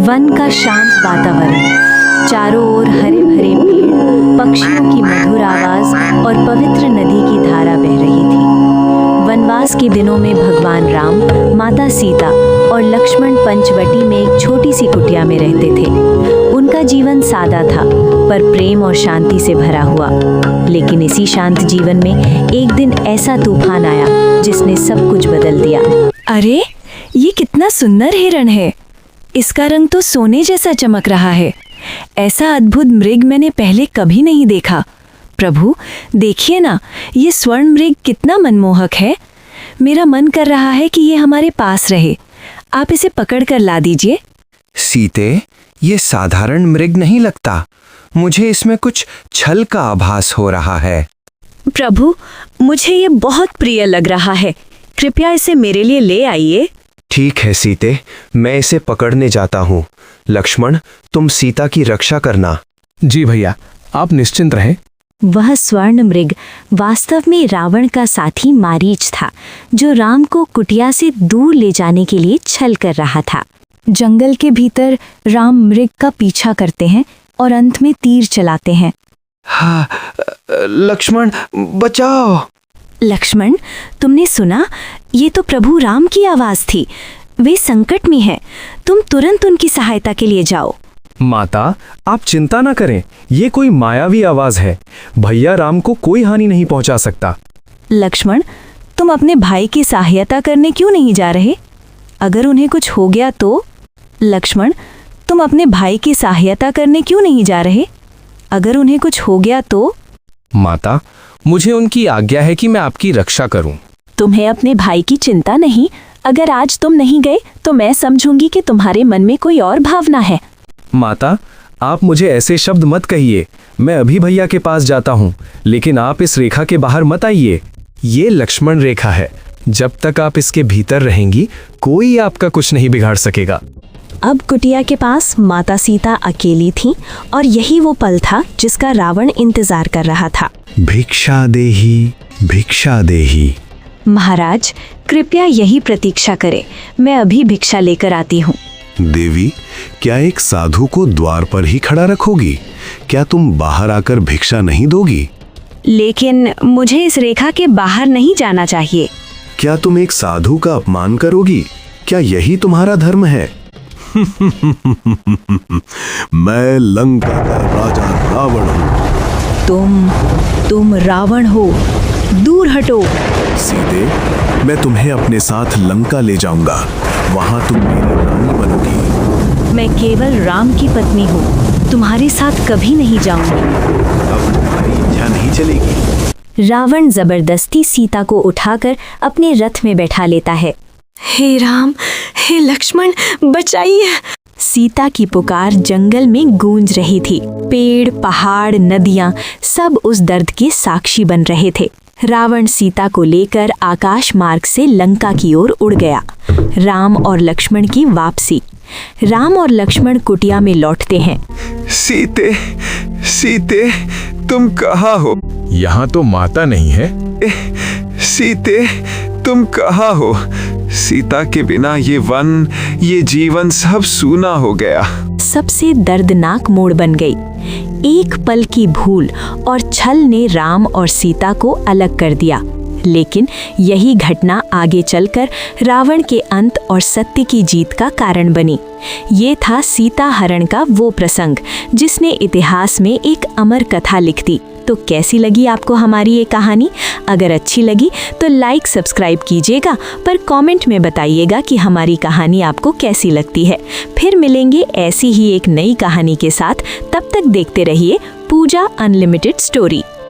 One का शांत वातावरण, चारों ओर हरे भरे पेड़, पक्षियों की मधुर आवाज और पवित्र नदी की धारा बह रही थी। वनवास के दिनों में भगवान राम, माता सीता और लक्ष्मण पंचवटी में एक छोटी सी कुटिया में रहते थे। उनका जीवन सादा था, पर प्रेम और शांति से भरा हुआ। लेकिन इसी शांत जीवन में एक दिन ऐसा तूफान आया जिसने सब कुछ बदल दिया। अरे, ये कितना सुंदर हिरण है। इसका रंग तो सोने जैसा चमक रहा है। ऐसा अद्भुत मृग मैंने पहले कभी नहीं देखा। प्रभु, देखिए ना, ये स्वर्ण मृग कितना मनमोहक है। मेरा मन कर रहा है कि ये हमारे पास रहे। आप इसे पकड़ कर ला दीजिए। सीते, ये साधारण मृग नहीं लगता। मुझे इसमें कुछ छल का आभास हो रहा है। प्रभु, मुझे ये बहुत प्रिय लग रहा है। कृपया इसे मेरे लिए ले आइए। ठीक है सीते, मैं इसे पकड़ने जाता हूँ। लक्ष्मण, तुम सीता की रक्षा करना। जी भैया, आप निश्चिंत रहें। वह स्वर्ण मृग वास्तव में रावण का साथी मारीच था, जो राम को कुटिया से दूर ले जाने के लिए छल कर रहा था। जंगल के भीतर राम मृग का पीछा करते हैं और अंत में तीर चलाते हैं। हाँ, लक्ष्मण बचाओ। लक्ष्मण, तुमने सुना? ये तो प्रभु राम की आवाज थी। वे संकट में हैं। तुम तुरंत उनकी सहायता के लिए जाओ। माता, आप चिंता न करें। ये कोई मायावी आवाज है। भैया राम को कोई हानि नहीं पहुंचा सकता। लक्ष्मण, तुम अपने भाई की सहायता करने क्यों नहीं जा रहे? अगर उन्हें कुछ हो गया तो? लक्ष्मण, तुम अपने भाई की सहायता करने क्यों नहीं जा रहे? अगर उन्हें कुछ हो गया तो? माता, मुझे उनकी आज्ञा है कि मैं आपकी रक्षा करूं। तुम्हें अपने भाई की चिंता नहीं। अगर आज तुम नहीं गए तो मैं समझूंगी कि तुम्हारे मन में कोई और भावना है। माता, आप मुझे ऐसे शब्द मत कहिए। मैं अभी भैया के पास जाता हूँ, लेकिन आप इस रेखा के बाहर मत आइए। ये लक्ष्मण रेखा है। जब तक आप इसके भीतर रहेंगी, कोई आपका कुछ नहीं बिगाड़ सकेगा। अब कुटिया के पास माता सीता अकेली थी और यही वो पल था जिसका रावण इंतजार कर रहा था। भिक्षा देही, भिक्षा देही। महाराज, कृपया यही प्रतीक्षा करें। मैं अभी भिक्षा लेकर आती हूँ। देवी, क्या एक साधु को द्वार पर ही खड़ा रखोगी? क्या तुम बाहर आकर भिक्षा नहीं दोगी? लेकिन मुझे इस रेखा के बाहर नहीं जाना चाहिए। क्या तुम एक साधु का अपमान करोगी? क्या यही तुम्हारा धर्म है? मैं लंका का राजा रावण हूँ। तुम रावण हो। दूर हटो। सीते, मैं तुम्हें अपने साथ लंका ले जाऊंगा। वहां तुम मेरी रानी बनोगी। मैं केवल राम की पत्नी हूँ। तुम्हारे साथ कभी नहीं जाऊंगी। अब तुम्हारी इच्छा नहीं चलेगी। रावण जबरदस्ती सीता को उठाकर अपने रथ में बैठा लेता है। हे राम, हे लक्ष्मण, बचाइए। सीता की पुकार जंगल में गूंज रही थी। पेड़, पहाड़, नदियां सब उस दर्द के साक्षी बन रहे थे। रावण सीता को लेकर आकाश मार्ग से लंका की ओर उड़ गया। राम और लक्ष्मण की वापसी। राम और लक्ष्मण कुटिया में लौटते हैं। सीते, सीते, तुम कहाँ हो? यहाँ तो माता नहीं है। सीते, तुम कहाँ हो? सीता के बिना ये वन, ये जीवन सब सूना हो गया। सबसे दर्दनाक मोड़ बन गई। एक पल की भूल और छल ने राम और सीता को अलग कर दिया। लेकिन यही घटना आगे चलकर रावण के अंत और सत्य की जीत का कारण बनी। ये था सीता हरण का वो प्रसंग जिसने इतिहास में एक अमर कथा लिख दी। तो कैसी लगी आपको हमारी ये कहानी? अगर अच्छी लगी तो लाइक, सब्सक्राइब कीजिएगा, पर कमेंट में बताइएगा कि हमारी कहानी आपको कैसी लगती है। फिर मिलेंगे ऐसी ही एक नई कहानी के साथ। तब तक देखते रहिए पूजा अनलिमिटेड स्टोरी।